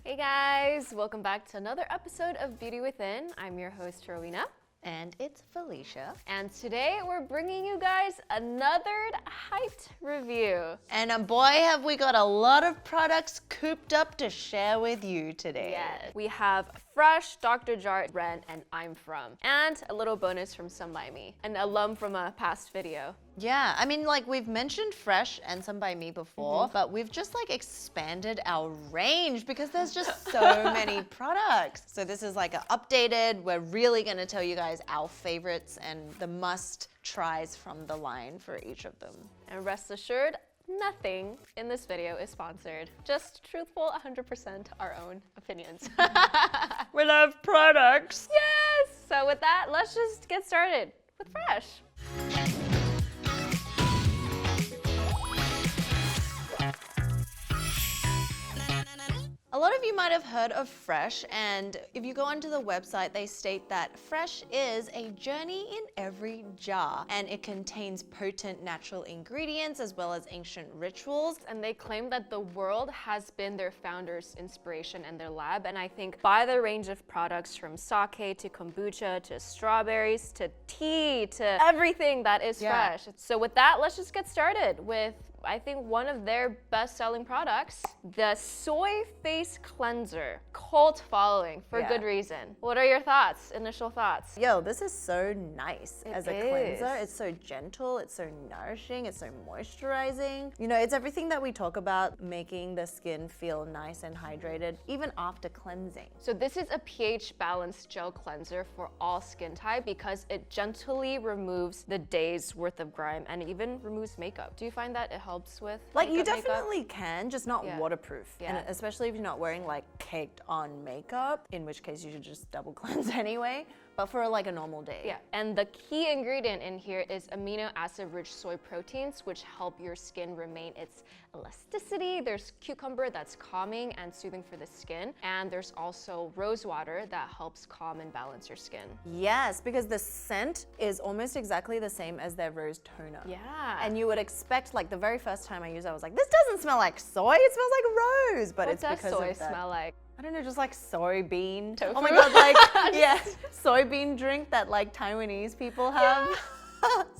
Hey guys, welcome back to another episode of Beauty Within. I'm your host, Rowena. And it's Felicia. And today we're bringing you guys another hyped review. And boy, have we got a lot of products cooped up to share with you today. Yes. We have Fresh, Dr. Jart, Ren, and I'm From. And a little bonus from Some By Me, an alum from a past video. Yeah, I mean, like we've mentioned Fresh and Some By Me before, but we've just like expanded our range because there's just so many products. So this is like an updated, we're really gonna tell you guys our favorites and the must tries from the line for each of them. And rest assured, nothing in this video is sponsored. Just truthful, 100% our own opinions. We love products. Yes! So with that, let's just get started with Fresh. A lot of you might have heard of Fresh, and if you go onto the website, they state that Fresh is a journey in every jar, and it contains potent natural ingredients as well as ancient rituals. And they claim that the world has been their founders' inspiration and their lab, and I think by the range of products from sake to kombucha to strawberries to tea to everything that is fresh. So with that, let's just get started with I think one of their best-selling products, the Soy Face Cleanser. Cult following for good reason. What are your thoughts, initial thoughts? Yo, this is so nice as a cleanser. is. It's so gentle, it's so nourishing, it's so moisturizing. You know, it's everything that we talk about, making the skin feel nice and hydrated, even after cleansing. So this is a pH-balanced gel cleanser for all skin type because it gently removes the day's worth of grime and even removes makeup. Do you find that it helps with Like you makeup? definitely can, just not waterproof. Yeah. And especially if you're not wearing like caked on makeup, in which case you should just double cleanse anyway. But for like a normal day. Yeah, and the key ingredient in here is amino acid rich soy proteins, which help your skin remain its elasticity. There's cucumber that's calming and soothing for the skin. And there's also rose water that helps calm and balance your skin. Yes, because the scent is almost exactly the same as their rose toner. Yeah. And you would expect, like the very first time I used it, I was like, this doesn't smell like soy, it smells like rose. But What it's does because soy of that. smell like? I don't know, just like soybean. Tofu? Oh my god, like, yeah, soybean drink that like Taiwanese people have.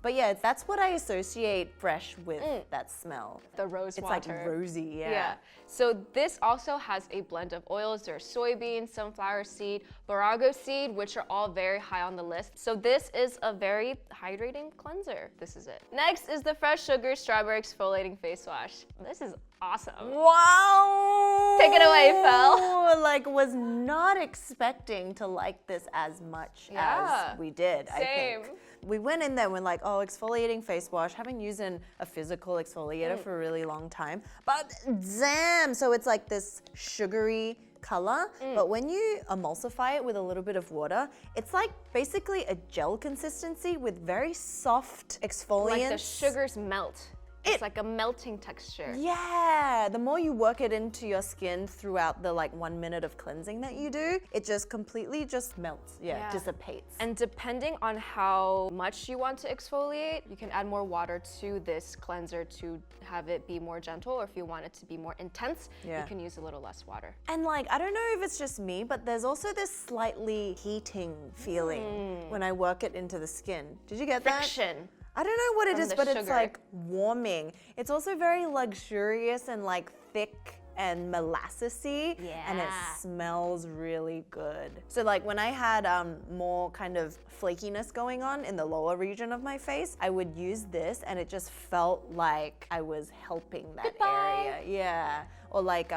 But yeah, that's what I associate Fresh with, that smell. The rose It's water. like rosy, Yeah. So this also has a blend of oils. There's soybean, sunflower seed, barago seed, which are all very high on the list. So this is a very hydrating cleanser. This is it. Next is the Fresh Sugar Strawberry Exfoliating Face Wash. This is awesome. Wow! Take it away, Fel. Like, was not expecting to like this as much as we did, I think. We went in there and we're like, oh, exfoliating face wash. Haven't used a physical exfoliator for a really long time. But damn, so it's like this sugary color, but when you emulsify it with a little bit of water, it's like basically a gel consistency with very soft exfoliants. Like the sugars melt. It's like a melting texture. Yeah, the more you work it into your skin throughout the like 1 minute of cleansing that you do, it just completely just melts, dissipates. And depending on how much you want to exfoliate, you can add more water to this cleanser to have it be more gentle, or if you want it to be more intense, you can use a little less water. And like, I don't know if it's just me, but there's also this slightly heating feeling when I work it into the skin. Did you get that? Friction. I don't know what it From is, the but it's sugar. like warming. It's also very luxurious and like thick and molassesy, and it smells really good. So like when I had more kind of flakiness going on in the lower region of my face, I would use this and it just felt like I was helping that area. Yeah. Or like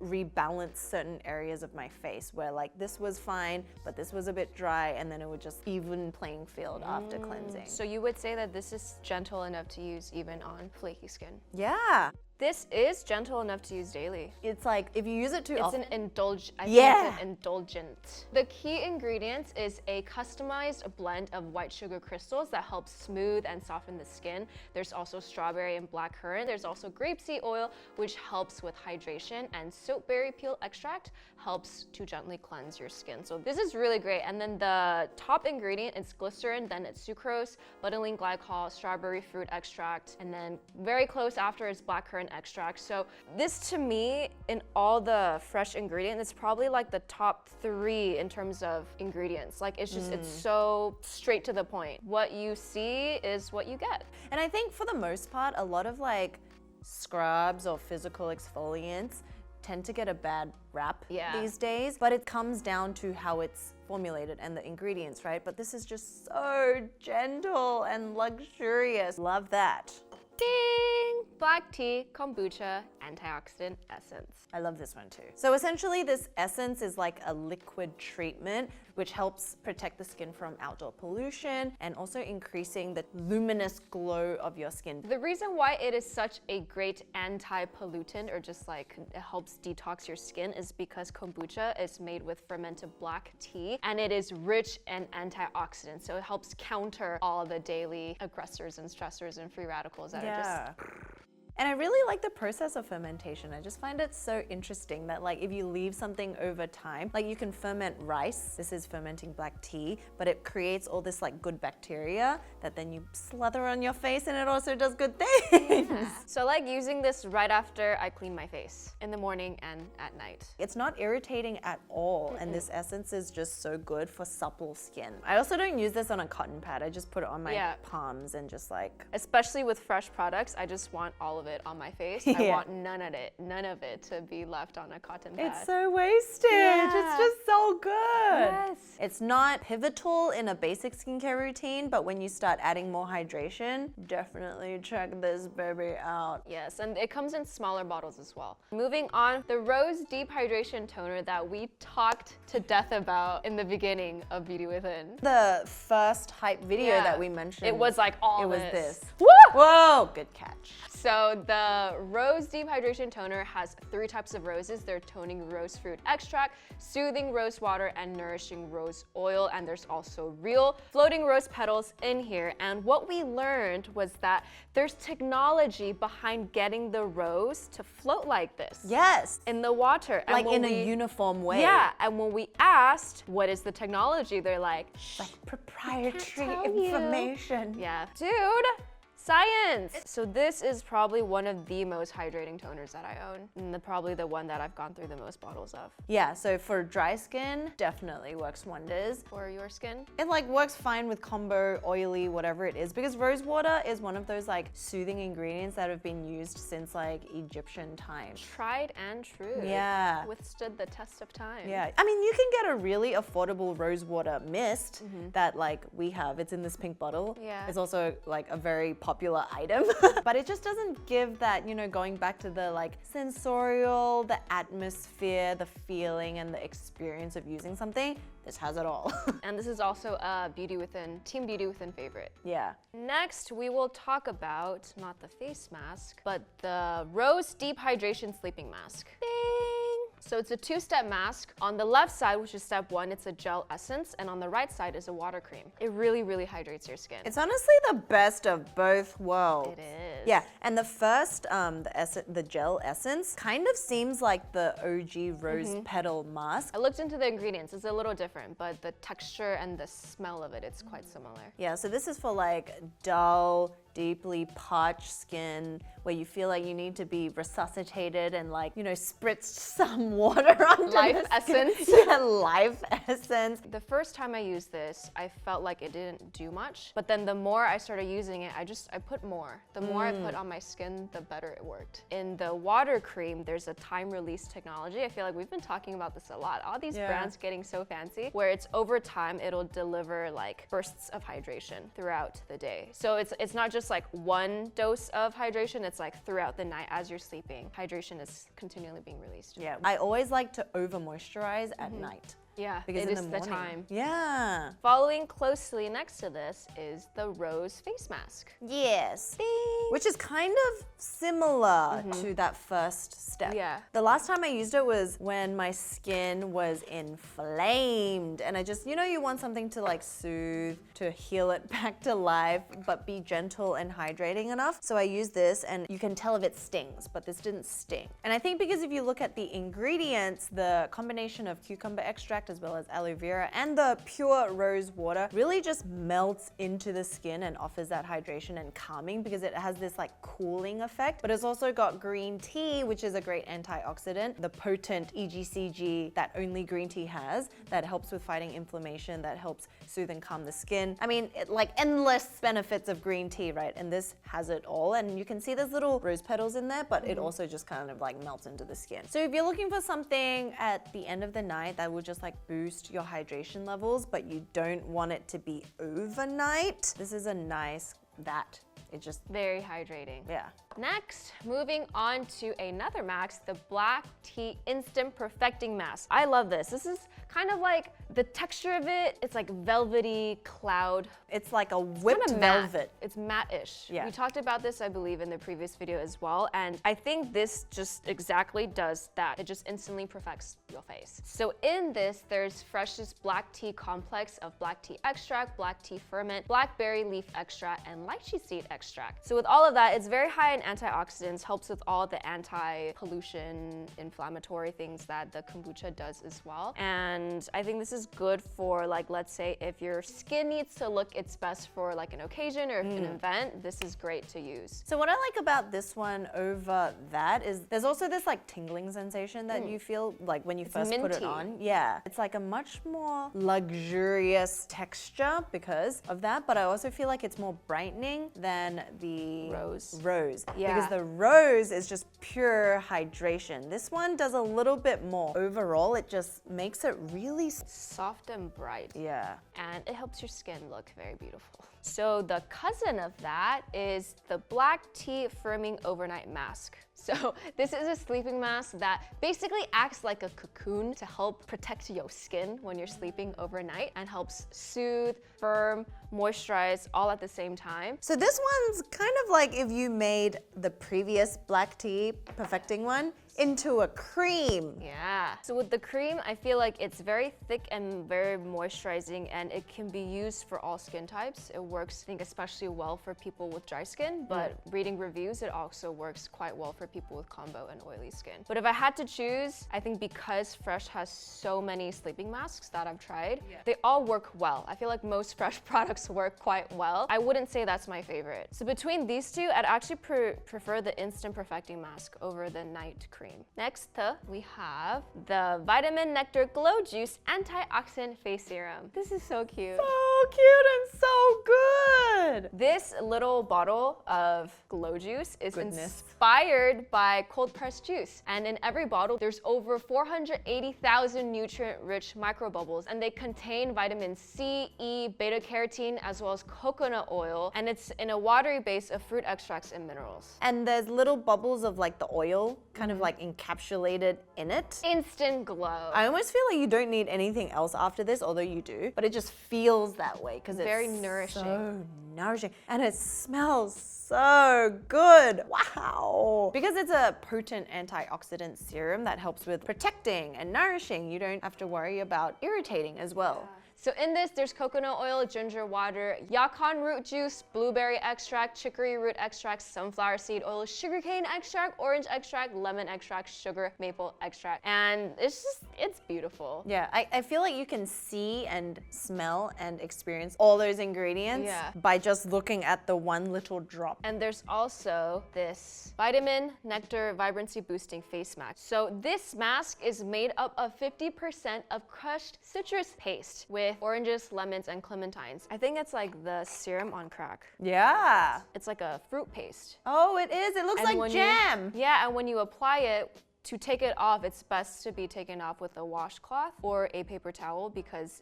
rebalance certain areas of my face where like this was fine, but this was a bit dry, and then it would just even playing field after cleansing. So you would say that this is gentle enough to use even on flaky skin. Yeah. This is gentle enough to use daily. It's like if you use it too It's often. an indulgent. I think it's an indulgent. The key ingredient is a customized blend of white sugar crystals that helps smooth and soften the skin. There's also strawberry and blackcurrant. There's also grapeseed oil, which helps with hydration, and soapberry peel extract helps to gently cleanse your skin. So this is really great. And then the top ingredient is glycerin, then it's sucrose, butylene glycol, strawberry fruit extract, and then very close after is blackcurrant extract. So this to me, in all the fresh ingredients, it's probably like the top 3 in terms of ingredients. Like it's just, it's so straight to the point. What you see is what you get. And I think for the most part, a lot of like scrubs or physical exfoliants tend to get a bad rap these days, but it comes down to how it's formulated and the ingredients, right? But this is just so gentle and luxurious. Love that. Ding! Black tea, kombucha, antioxidant essence. I love this one too. So essentially this essence is like a liquid treatment which helps protect the skin from outdoor pollution and also increasing the luminous glow of your skin. The reason why it is such a great anti-pollutant, or just like it helps detox your skin, is because kombucha is made with fermented black tea and it is rich in antioxidants. So it helps counter all the daily aggressors and stressors and free radicals that are just... And I really like the process of fermentation. I just find it so interesting that like if you leave something over time, like you can ferment rice, this is fermenting black tea, but it creates all this like good bacteria that then you slather on your face and it also does good things. Yeah. So I like using this right after I clean my face, in the morning and at night. It's not irritating at all, and this essence is just so good for supple skin. I also don't use this on a cotton pad. I just put it on my palms and just like... Especially with fresh products, I just want all of it on my face. I want none of it to be left on a cotton pad. It's so wasted. It's just so good. Yes. It's not pivotal in a basic skincare routine, but when you start adding more hydration, definitely check this baby out. Yes, and it comes in smaller bottles as well. Moving on, the Rose Deep Hydration Toner that we talked to death about in the beginning of Beauty Within. The first hype video that we mentioned. It was like all It was this. Woo! Whoa, good catch. So the Rose Deep Hydration Toner has 3 types of roses. They're toning rose fruit extract, soothing rose water, and nourishing rose oil. And there's also real floating rose petals in here. And what we learned was that there's technology behind getting the rose to float like this. Yes. In the water. Like in a uniform way. Yeah, and when we asked, what is the technology? They're like, like proprietary information. Yeah. Dude. Science! So this is probably one of the most hydrating toners that I own, and probably the one that I've gone through the most bottles of. Yeah, so for dry skin, definitely works wonders. For your skin? It like works fine with combo, oily, whatever it is, because rose water is one of those like soothing ingredients that have been used since like Egyptian times. Tried and true. Yeah. Withstood the test of time. Yeah, I mean, you can get a really affordable rose water mist that like we have. It's in this pink bottle. Yeah. It's also like a very popular item, but it just doesn't give that, you know, going back to the like sensorial, the atmosphere, the feeling, and the experience of using something. This has it all. And this is also a Team Beauty Within favorite. Yeah. Next, we will talk about, not the face mask, but the Rose Deep Hydration Sleeping Mask. Ding! So it's a 2-step mask. On the left side, which is step 1, it's a gel essence, and on the right side is a water cream. It really, really hydrates your skin. It's honestly the best of both worlds. It is. Yeah, and the first, the gel essence kind of seems like the OG rose petal mask. I looked into the ingredients. It's a little different, but the texture and the smell of it, it's quite similar. Yeah, so this is for like dull, deeply parched skin where you feel like you need to be resuscitated and like, you know, spritzed some water onto Life the skin. essence. Yeah, life essence. The first time I used this, I felt like it didn't do much, but then the more I started using it, I put more. The more I put on my skin, the better it worked. In the water cream, there's a time release technology. I feel like we've been talking about this a lot. All these brands getting so fancy, where it's over time, it'll deliver like bursts of hydration throughout the day. So it's not just like one dose of hydration, it's like throughout the night as you're sleeping. Hydration is continually being released. Yeah, I always like to over moisturize at night. Yeah, Because it in is the the morning, time. Yeah. Following closely next to this is the Rose Face Mask. Yes. Ding! Which is kind of similar to that first step. Yeah. The last time I used it was when my skin was inflamed, and I just, you know, you want something to like soothe, to heal it back to life, but be gentle and hydrating enough. So I used this, and you can tell if it stings, but this didn't sting. And I think because if you look at the ingredients, the combination of cucumber extract extract as well as aloe vera and the pure rose water really just melts into the skin and offers that hydration and calming because it has this like cooling effect. But it's also got green tea, which is a great antioxidant, the potent EGCG that only green tea has, that helps with fighting inflammation, that helps soothe and calm the skin. I mean, like endless benefits of green tea, right? And this has it all. And you can see there's little rose petals in there, but it also just kind of like melts into the skin. So if you're looking for something at the end of the night that will just like boost your hydration levels, but you don't want it to be overnight, this is a nice It's just very hydrating. Yeah. Next, moving on to another mask, the Black Tea Instant Perfecting Mask. I love this. This is kind of like the texture of it. It's like velvety cloud. It's like a whipped velvet. It's matte-ish. Yeah. We talked about this, I believe, in the previous video as well. And I think this just exactly does that. It just instantly perfects your face. So in this, there's Fresh's black tea complex of black tea extract, black tea ferment, blackberry leaf extract, and lychee seed extract. So with all of that, it's very high in antioxidants, helps with all the anti-pollution, inflammatory things that the kombucha does as well. And I think this is good for, like, let's say if your skin needs to look its best for like an occasion or an event, this is great to use. So what I like about this one over that is there's also this like tingling sensation that you feel like when you first put it on. Yeah, it's like a much more luxurious texture because of that, but I also feel like it's more brightening than the rose. Yeah. Because the rose is just pure hydration. This one does a little bit more. Overall, it just makes it really soft and bright. Yeah. And it helps your skin look very beautiful. So the cousin of that is the Black Tea Firming Overnight Mask. So this is a sleeping mask that basically acts like a cocoon to help protect your skin when you're sleeping overnight and helps soothe, firm, moisturize all at the same time. So this one's kind of like if you made the previous black tea perfecting one into a cream. Yeah. So with the cream, I feel like it's very thick and very moisturizing, and it can be used for all skin types. It works, I think, especially well for people with dry skin, but reading reviews, it also works quite well for people with combo and oily skin. But if I had to choose, I think because Fresh has so many sleeping masks that I've tried, they all work well. I feel like most Fresh products work quite well. I wouldn't say that's my favorite. So between these two, I'd actually prefer the Instant Perfecting Mask over the Night Cream. Next, we have the Vitamin Nectar Glow Juice Antioxidant Face Serum. This is so cute. So cute and so good. This little bottle of Glow Juice is inspired by cold pressed juice. And in every bottle, there's over 480,000 nutrient-rich microbubbles, and they contain vitamin C, E, beta-carotene, as well as coconut oil. And it's in a watery base of fruit extracts and minerals. And there's little bubbles of like the oil kind of like encapsulated in it. Instant glow. I almost feel like you don't need anything else after this, although you do, but it just feels that way because it's very nourishing. So nourishing. And it smells so good. Wow. Because it's a potent antioxidant serum that helps with protecting and nourishing. You don't have to worry about irritating as well. So in this, there's coconut oil, ginger water, yakan root juice, blueberry extract, chicory root extract, sunflower seed oil, sugarcane extract, orange extract, lemon extract, sugar, maple extract. And it's beautiful. Yeah, I feel like you can see and smell and experience all those ingredients by just looking at the one little drop. And there's also this Vitamin Nectar Vibrancy Boosting Face Mask. So this mask is made up of 50% of crushed citrus paste with oranges, lemons, and clementines. I think it's like the serum on crack. Yeah. It's like a fruit paste. Oh, it is. It looks like jam. Yeah, and when you apply it, to take it off, it's best to be taken off with a washcloth or a paper towel because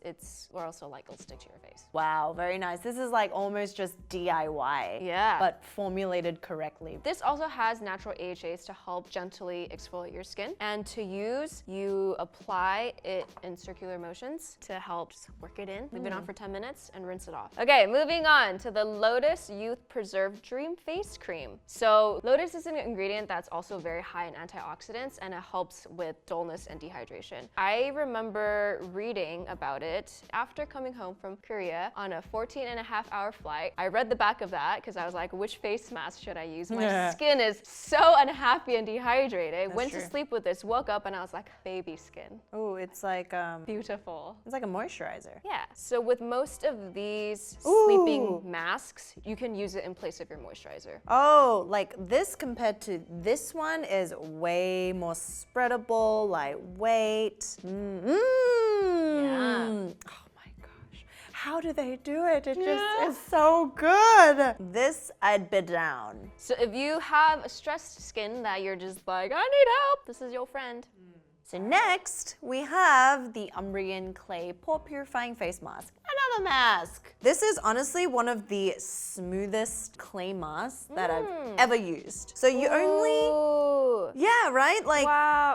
or else it'll stick to your face. Wow, very nice. This is like almost just DIY. Yeah. But formulated correctly. This also has natural AHAs to help gently exfoliate your skin. And to use, you apply it in circular motions to help just work it in. Leave it on for 10 minutes and rinse it off. Okay, moving on to the Lotus Youth Preserve Dream Face Cream. So Lotus is an ingredient that's also very high in antioxidants. antioxidants and it helps with dullness and dehydration. I remember reading about it after coming home from Korea on a 14.5-hour flight. I read the back of that because I was like, which face mask should I use? My skin is so unhappy and dehydrated. Went to sleep with this, woke up and I was like, baby skin. Oh, it's like Beautiful. it's like a moisturizer. Yeah, so with most of these sleeping masks, you can use it in place of your moisturizer. Oh, like this compared to this one is way more spreadable, lightweight. Yeah. Oh my gosh. How do they do it? It just is so good. This I'd be down. So if you have a stressed skin that you're just like, I need help, this is your friend. So next, we have the Umbrian Clay Pore Purifying Face Mask. Another mask. This is honestly one of the smoothest clay masks that I've ever used. So you only, yeah, right? Like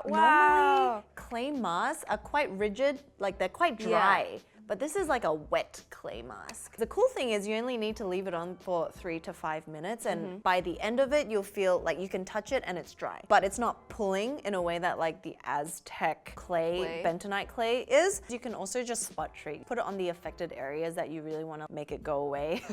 normally clay masks are quite rigid, like they're quite dry. But this is like a wet clay mask. The cool thing is you only need to leave it on for 3 to 5 minutes, and by the end of it, you'll feel like you can touch it and it's dry. But it's not pulling in a way that like the Aztec clay, bentonite clay is. You can also just spot treat. Put it on the affected areas that you really want to make it go away.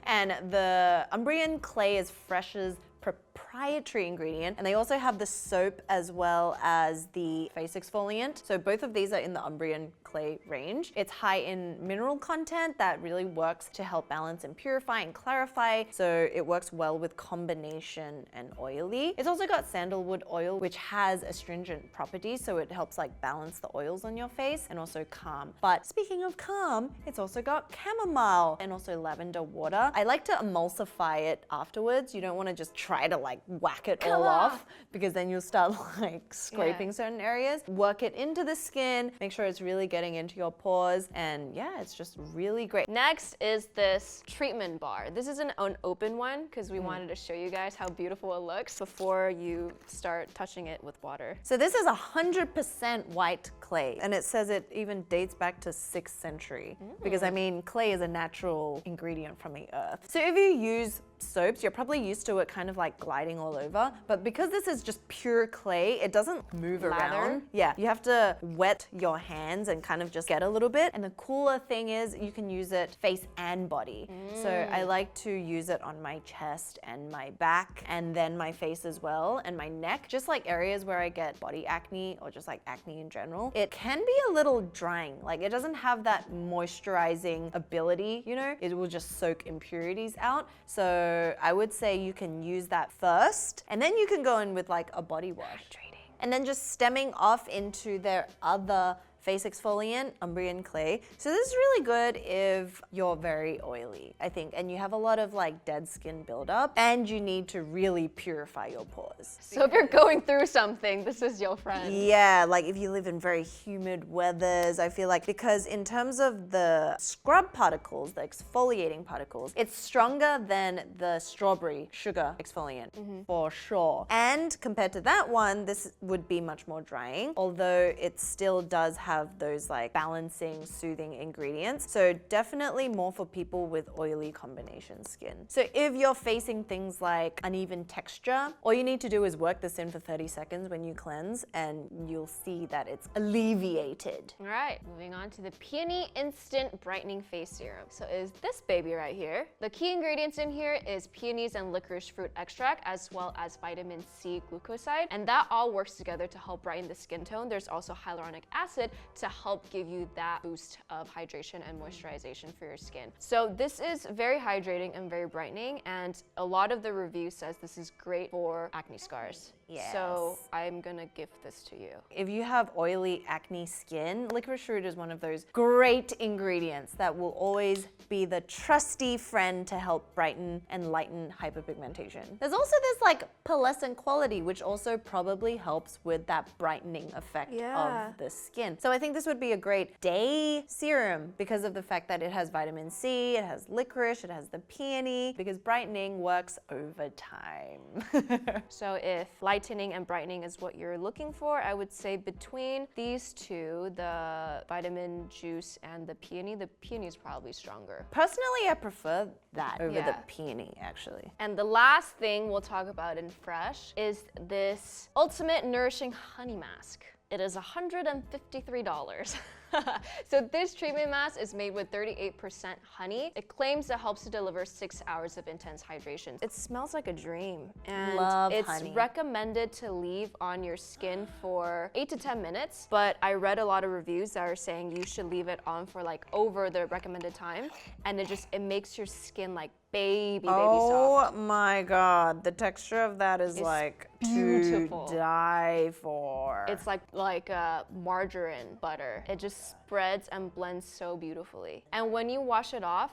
And the Umbrian clay is Fresh's proprietary ingredient, and they also have the soap as well as the face exfoliant. So both of these are in the Umbrian clay range. It's high in mineral content that really works to help balance and purify and clarify. So it works well with combination and oily. It's also got sandalwood oil, which has astringent properties, so it helps like balance the oils on your face and also calm. But speaking of calm, it's also got chamomile and also lavender water. I like to emulsify it afterwards. You don't want to just try to like whack it all off, because then you'll start like scraping certain areas. Work it into the skin, make sure it's really getting into your pores, and yeah, it's just really great. Next is this treatment bar. This is an open one because we wanted to show you guys how beautiful it looks before you start touching it with water. So this is 100% white clay, and it says it even dates back to 6th century, because I mean, clay is a natural ingredient from the earth. So if you use soaps, you're probably used to it kind of like gliding all over, but because this is just pure clay, it doesn't move around. Yeah, you have to wet your hands and kind of just get a little bit. And the cooler thing is you can use it face and body. So I like to use it on my chest and my back, and then my face as well, and my neck, just like areas where I get body acne or just like acne in general. It can be a little drying, like it doesn't have that moisturizing ability, you know, it will just soak impurities out. So I would say you can use that first, and then you can go in with like a body wash. And then just stemming off into their other face exfoliant, Umbrian clay. So this is really good if you're very oily, I think, and you have a lot of like dead skin buildup, and you need to really purify your pores. So if you're going through something, this is your friend. Yeah, like if you live in very humid weathers, I feel like, because in terms of the scrub particles, the exfoliating particles, it's stronger than the strawberry sugar exfoliant for sure. And compared to that one, this would be much more drying, although it still does have those like balancing, soothing ingredients. So definitely more for people with oily combination skin. So if you're facing things like uneven texture, all you need to do is work this in for 30 seconds when you cleanse, and you'll see that it's alleviated. All right, moving on to the Peony Instant Brightening Face Serum. So is this baby right here. The key ingredients in here is peonies and licorice fruit extract, as well as vitamin C glucoside, and that all works together to help brighten the skin tone. There's also hyaluronic acid to help give you that boost of hydration and moisturization for your skin. So this is very hydrating and very brightening, and a lot of the review says this is great for acne scars. Yes. So I'm gonna gift this to you. If you have oily acne skin, licorice root is one of those great ingredients that will always be the trusty friend to help brighten and lighten hyperpigmentation. There's also this like pearlescent quality, which also probably helps with that brightening effect of the skin. So I think this would be a great day serum because of the fact that it has vitamin C, it has licorice, it has the peony, because brightening works over time. So if light lightening and brightening is what you're looking for, I would say between these two, the vitamin juice and the peony is probably stronger. Personally, I prefer that over the Yeah. peony, actually. And the last thing we'll talk about in Fresh is this Ultimate Nourishing Honey Mask. It is $153. So this treatment mask is made with 38% honey. It claims it helps to deliver 6 hours of intense hydration. It smells like a dream. And Love it's honey. recommended to leave on your skin for 8 to 10 minutes. But I read a lot of reviews that are saying you should leave it on for like over the recommended time. And it makes your skin like baby soft. Oh my god, the texture of that is like beautiful. To die for. It's like margarine butter. It just spreads and blends so beautifully. And when you wash it off,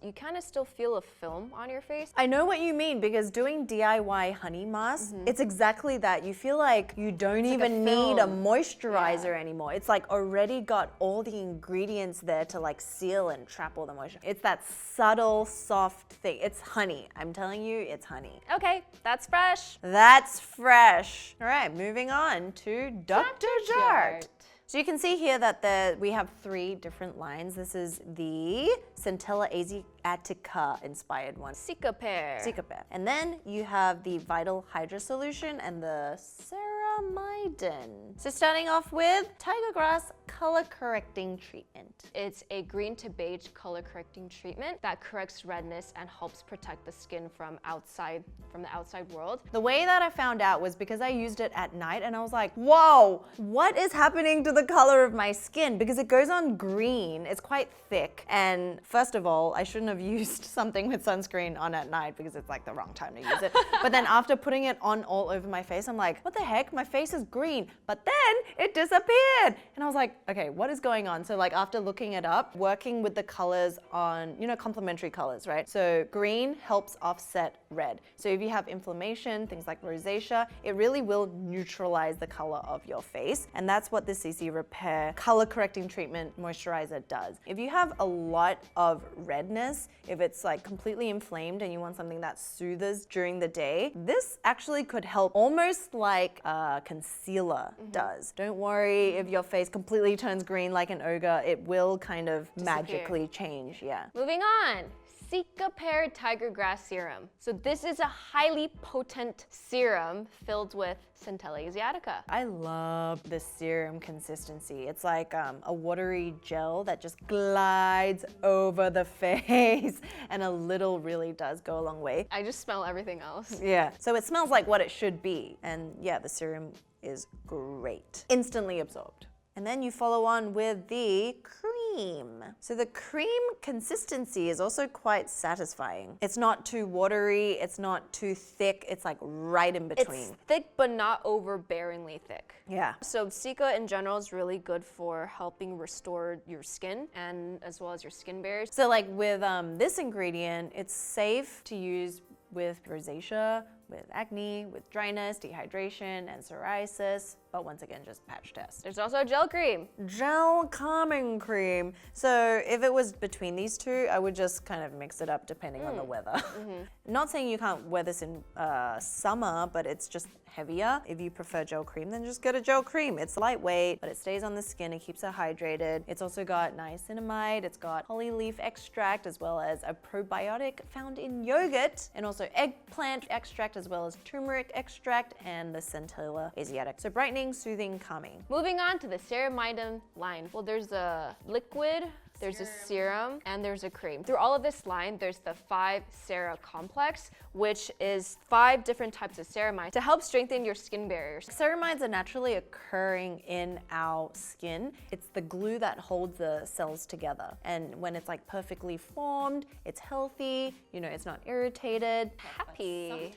you kind of still feel a film on your face. I know what you mean, because doing DIY honey masks, it's exactly that. You feel like you don't even need a moisturizer anymore. It's like already got all the ingredients there to like seal and trap all the moisture. It's that subtle, soft thing. It's honey. I'm telling you, it's honey. Okay, that's Fresh. That's Fresh. All right, moving on to Dr. Jart. So you can see here that we have 3 different lines. This is the Centella Asiatica inspired one. Cicapair. Cicapair. And then you have the Vital Hydra Solution and the ceramide. So starting off with Tiger Grass Color Correcting Treatment. It's a green to beige color correcting treatment that corrects redness and helps protect the skin from the outside world. The way that I found out was because I used it at night and I was like, whoa, what is happening to the color of my skin? Because it goes on green, it's quite thick. And first of all, I shouldn't have used something with sunscreen on at night because it's like the wrong time to use it. But then after putting it on all over my face, I'm like, what the heck? My face is green. But then it disappeared. And I was like, okay, what is going on? So like after looking it up, working with the colors on, complementary colors, right? So green helps offset red. So if you have inflammation, things like rosacea, it really will neutralize the color of your face. And that's what the CC Repair Color Correcting Treatment Moisturizer does. If you have a lot of redness, if it's like completely inflamed and you want something that soothes during the day, this actually could help almost like concealer does. Don't worry if your face completely turns green like an ogre, it will kind of magically change, yeah. Moving on. Cicapair Tiger Grass Serum. So this is a highly potent serum filled with Centella Asiatica. I love the serum consistency. It's like a watery gel that just glides over the face, and a little really does go a long way. I just smell everything else. Yeah, so it smells like what it should be. And yeah, the serum is great. Instantly absorbed. And then you follow on with the cream. So the cream consistency is also quite satisfying. It's not too watery, it's not too thick, it's like right in between. It's thick but not overbearingly thick. Yeah. So Cica in general is really good for helping restore your skin and as well as your skin barriers. So like with this ingredient, it's safe to use with rosacea, with acne, with dryness, dehydration, and psoriasis, but once again, just patch test. There's also gel cream. Gel calming cream. So if it was between these two, I would just kind of mix it up depending on the weather. Not saying you can't wear this in summer, but it's just heavier. If you prefer gel cream, then just get a gel cream. It's lightweight, but it stays on the skin, it keeps it hydrated. It's also got niacinamide, it's got holly leaf extract, as well as a probiotic found in yogurt, and also eggplant extract, as well as turmeric extract, and the Centella Asiatica. So brightening, soothing, calming. Moving on to the ceramide line. Well, there's a liquid, there's a serum, and there's a cream. Through all of this line, there's the 5 Cera complex, which is 5 different types of ceramide to help strengthen your skin barriers. Ceramides are naturally occurring in our skin. It's the glue that holds the cells together. And when it's like perfectly formed, it's healthy, it's not irritated. Happy.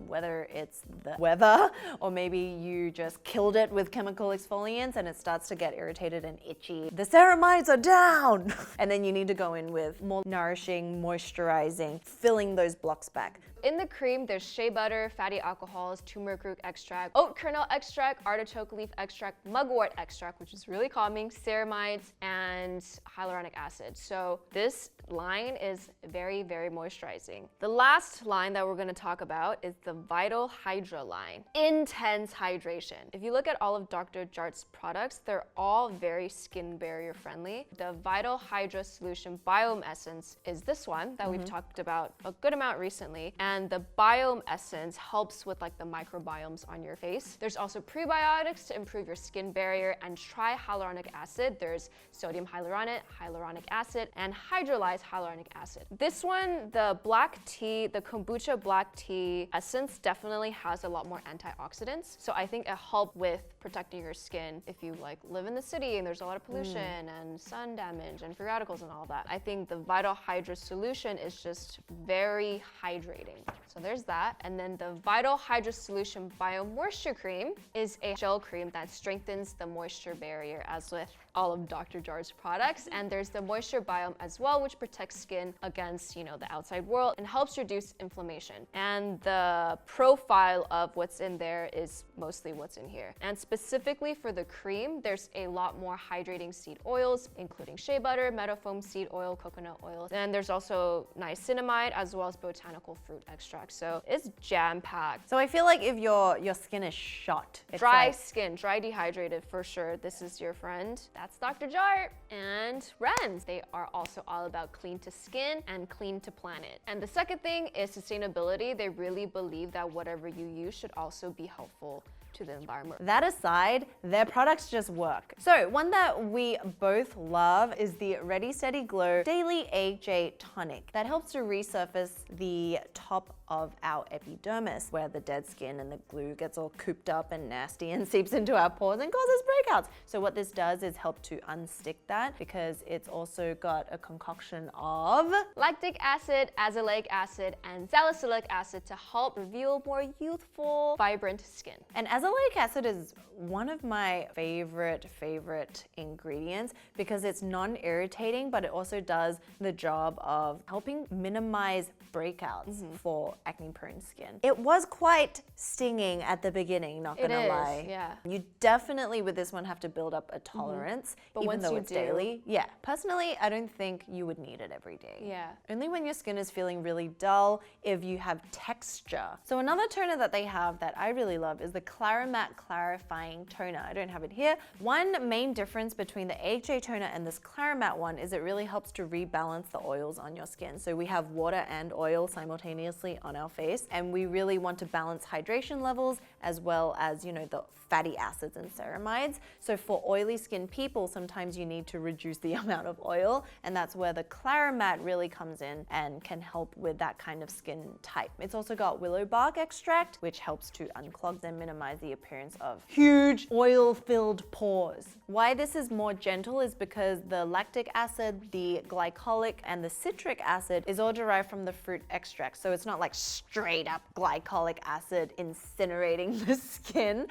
Whether it's the weather or maybe you just killed it with chemical exfoliants and it starts to get irritated and itchy. The ceramides are down! And then you need to go in with more nourishing, moisturizing, filling those blocks back. in the cream, there's shea butter, fatty alcohols, turmeric root extract, oat kernel extract, artichoke leaf extract, mugwort extract, which is really calming, ceramides, and hyaluronic acid. So this line is very, very moisturizing. The last line that we're going to talk about is the Vital Hydra line. Intense hydration. If you look at all of Dr. Jart's products, they're all very skin barrier friendly. The Vital Hydra Solution Biome Essence is this one that we've talked about a good amount recently. And the Biome Essence helps with like the microbiomes on your face. There's also prebiotics to improve your skin barrier, and hyaluronic acid. There's sodium hyaluronate, hyaluronic acid, and hydrolyzed hyaluronic acid. This one, the black tea, the kombucha black tea essence definitely has a lot more antioxidants. So I think it helps with protecting your skin if you like live in the city and there's a lot of pollution and sun damage and free radicals and all that. I think the Vital Hydra Solution is just very hydrating. So there's that. And then the Vital Hydra Solution Bio Moisture Cream is a gel cream that strengthens the moisture barrier, as with all of Dr. Jart's products. And there's the moisture biome as well, which protects skin against, you know, the outside world and helps reduce inflammation. And the profile of what's in there is mostly what's in here. And specifically for the cream, there's a lot more hydrating seed oils, including shea butter, meadowfoam seed oil, coconut oil. And there's also niacinamide as well as botanical fruit extract. So it's jam-packed. So I feel like if your skin is shot, it's Dry like, skin, dry dehydrated for sure. This is your friend. That's Dr. Jart and Ren. They are also all about clean to skin and clean to planet. And the second thing is sustainability. They really believe that whatever you use should also be helpful to the environment. That aside, their products just work. So one that we both love is the Ready Steady Glow Daily AJ Tonic that helps to resurface the top of our epidermis, where the dead skin and the glue gets all cooped up and nasty and seeps into our pores and causes breakouts. So what this does is help to unstick that, because it's also got a concoction of lactic acid, azelaic acid, and salicylic acid to help reveal more youthful, vibrant skin. And azelaic acid is one of my favorite ingredients because it's non-irritating, but it also does the job of helping minimize breakouts for acne-prone skin. It was quite stinging at the beginning, not gonna lie. Yeah. You definitely with this one have to build up a tolerance, But even once though you it's do- daily. Yeah, personally, I don't think you would need it every day. Yeah. Only when your skin is feeling really dull, if you have texture. So another toner that they have that I really love is the Clarimat Clarifying Toner. I don't have it here. One main difference between the AJ toner and this Clarimat one is it really helps to rebalance the oils on your skin. So we have water and oil simultaneously on our face, and we really want to balance hydration levels as well as, you know, the fatty acids and ceramides. So for oily skin people, sometimes you need to reduce the amount of oil, and that's where the Clarimat really comes in and can help with that kind of skin type. It's also got willow bark extract, which helps to unclog and minimize the appearance of huge oil-filled pores. Why this is more gentle is because the lactic acid, the glycolic, and the citric acid is all derived from the fruit extract. So it's not like straight up glycolic acid incinerating the skin.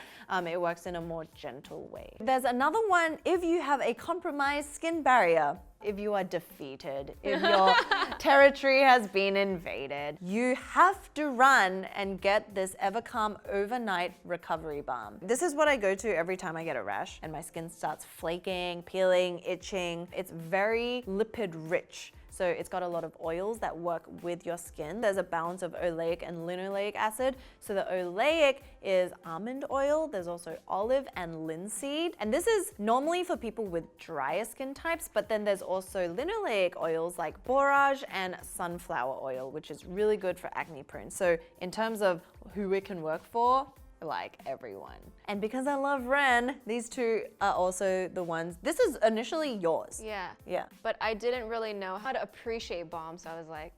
It works in a more gentle way. There's another one if you have a compromised skin barrier. If you are defeated, if your territory has been invaded, you have to run and get this Evercalm Overnight Recovery Balm. This is what I go to every time I get a rash and my skin starts flaking, peeling, itching. It's very lipid rich. So it's got a lot of oils that work with your skin. There's a balance of oleic and linoleic acid. So the oleic is almond oil. There's also olive and linseed. And this is normally for people with drier skin types, but then there's also linoleic oils like borage and sunflower oil, which is really good for acne prone. So in terms of who it can work for, like everyone. And because I love Ren, these two are also the ones. This is initially yours. Yeah. Yeah. But I didn't really know how to appreciate balm, so I was like,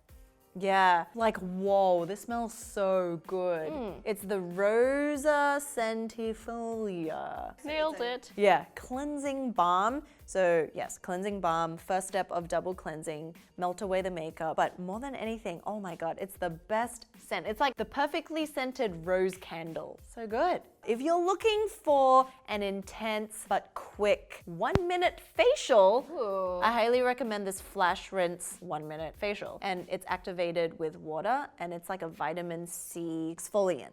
Yeah, like whoa, this smells so good. It's the Rosa Centifolia. nailed it. Yeah, cleansing balm. So yes, cleansing balm, first step of double cleansing, melt away the makeup. But more than anything, oh my God, it's the best scent. It's like the perfectly scented rose candle. So good. If you're looking for an intense but quick 1-minute facial, Ooh. I highly recommend this Flash Rinse 1-minute facial. And it's activated with water, and it's like a vitamin C exfoliant.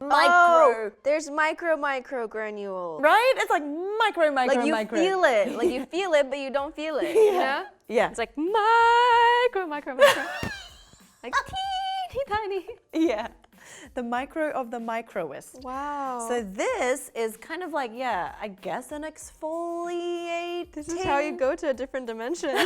There's micro granules. Right? It's like micro. Like you feel it. Like you feel it, but you don't feel it. You know? Yeah. It's like micro. Like teeny tiny. Yeah. The micro of the microest. Wow. So this is kind of like, yeah, I guess an exfoliate. This is how you go to a different dimension.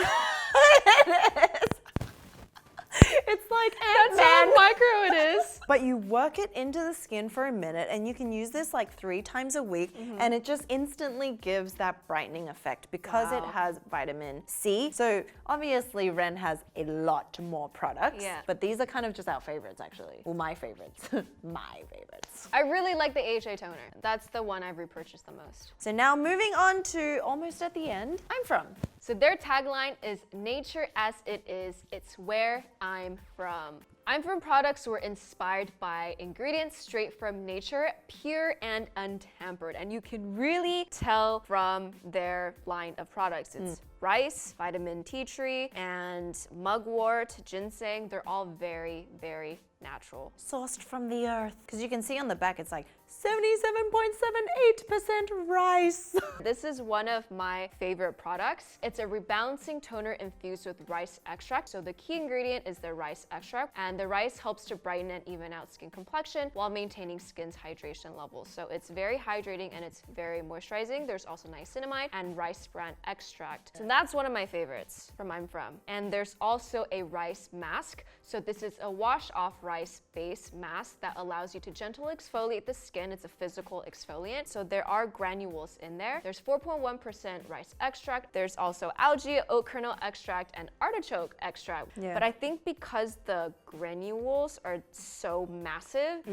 It's like That's how micro it is. But you work it into the skin for a minute, and you can use this like 3 times a week, and it just instantly gives that brightening effect because it has vitamin C. So obviously Ren has a lot more products, but these are kind of just our favorites actually. Well, my favorites. My favorites. I really like the AHA toner. That's the one I've repurchased the most. So now moving on to almost at the end, I'm from. So their tagline is nature as it is, it's where I'm from. I'm from products were inspired by ingredients straight from nature, pure and untampered. And you can really tell from their line of products. It's rice, vitamin tea tree, and mugwort, ginseng. They're all very, very natural. Sourced from the earth. Because you can see on the back, it's like 77.78% rice. This is one of my favorite products. It's a rebalancing toner infused with rice extract. So the key ingredient is the rice extract, and the rice helps to brighten and even out skin complexion while maintaining skin's hydration levels. So it's very hydrating and it's very moisturizing. There's also niacinamide and rice bran extract. So that's one of my favorites from I'm From. And there's also a rice mask. So this is a wash off rice base mask that allows you to gently exfoliate the skin. It's a physical exfoliant. So there are granules in there. There's 4.1% rice extract. There's also algae, oat kernel extract, and artichoke extract. Yeah. But I think because the granules are so massive,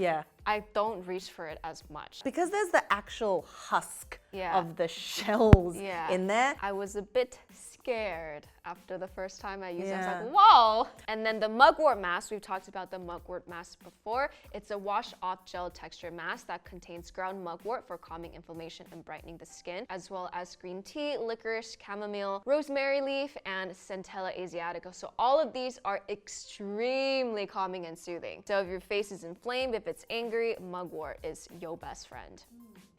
I don't reach for it as much. Because there's the actual husk of the shells in there. I was a bit scared after the first time I used it. I was like, whoa! And then the mugwort mask, we've talked about the mugwort mask before. It's a wash-off gel texture mask that contains ground mugwort for calming inflammation and brightening the skin, as well as green tea, licorice, chamomile, rosemary leaf, and centella asiatica. So all of these are extremely calming and soothing. So if your face is inflamed, if it's angry, mugwort is your best friend.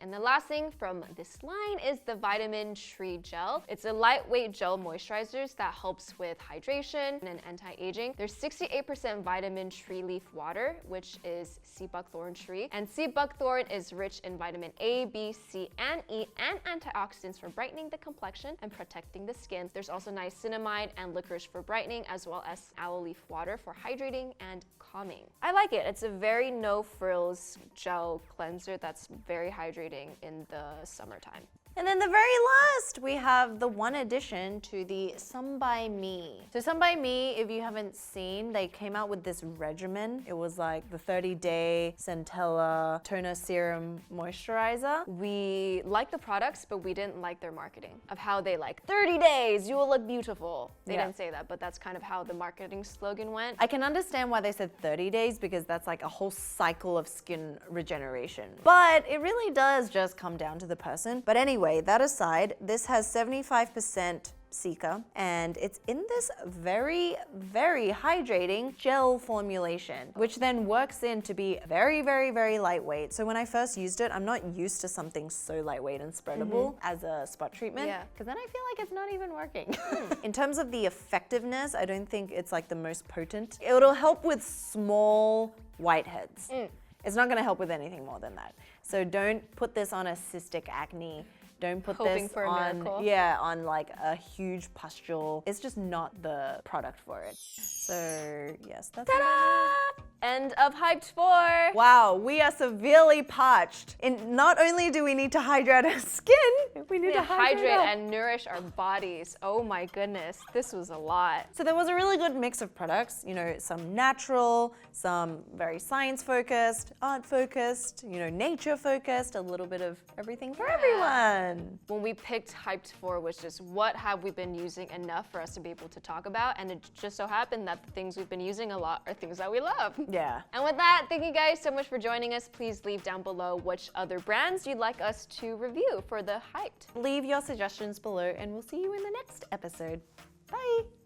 And the last thing from this line is the vitamin tree gel. It's a lightweight gel moisturizer that helps with hydration and anti-aging. There's 68% vitamin tree leaf water, which is sea buckthorn tree. And sea buckthorn is rich in vitamin A, B, C, and E, and antioxidants for brightening the complexion and protecting the skin. There's also niacinamide and licorice for brightening, as well as aloe leaf water for hydrating and calming. I like it. It's a very no-frills gel cleanser that's very hydrating in the summertime. And then the very last, we have the one addition to the Some By Me. So Some By Me, if you haven't seen, they came out with this regimen. It was like the 30-day centella toner serum moisturizer. We like the products, but we didn't like their marketing of how they 30 days, you will look beautiful. They didn't say that, but that's kind of how the marketing slogan went. I can understand why they said 30 days because that's like a whole cycle of skin regeneration. But it really does just come down to the person. But anyway, that aside, this has 75% Cica, and it's in this very, very hydrating gel formulation, which then works in to be very, very, very lightweight. So when I first used it, I'm not used to something so lightweight and spreadable as a spot treatment, because then I feel like it's not even working. In terms of the effectiveness, I don't think it's like the most potent. It'll help with small whiteheads. It's not gonna help with anything more than that. So don't put this on a cystic acne. Don't put Hoping this for a on, miracle. on like a huge pustule. It's just not the product for it. So yes, that's Ta-da! End of Hyped 4. Wow, we are severely parched. And not only do we need to hydrate our skin, we need to hydrate and nourish our bodies. Oh my goodness, this was a lot. So there was a really good mix of products, some natural, some very science focused, art focused, nature focused, a little bit of everything for everyone. When we picked Hyped 4 was just what have we been using enough for us to be able to talk about, and it just so happened that the things we've been using a lot are things that we love. Yeah. And with that, thank you guys so much for joining us. Please leave down below which other brands you'd like us to review for the Hyped. Leave your suggestions below and we'll see you in the next episode. Bye!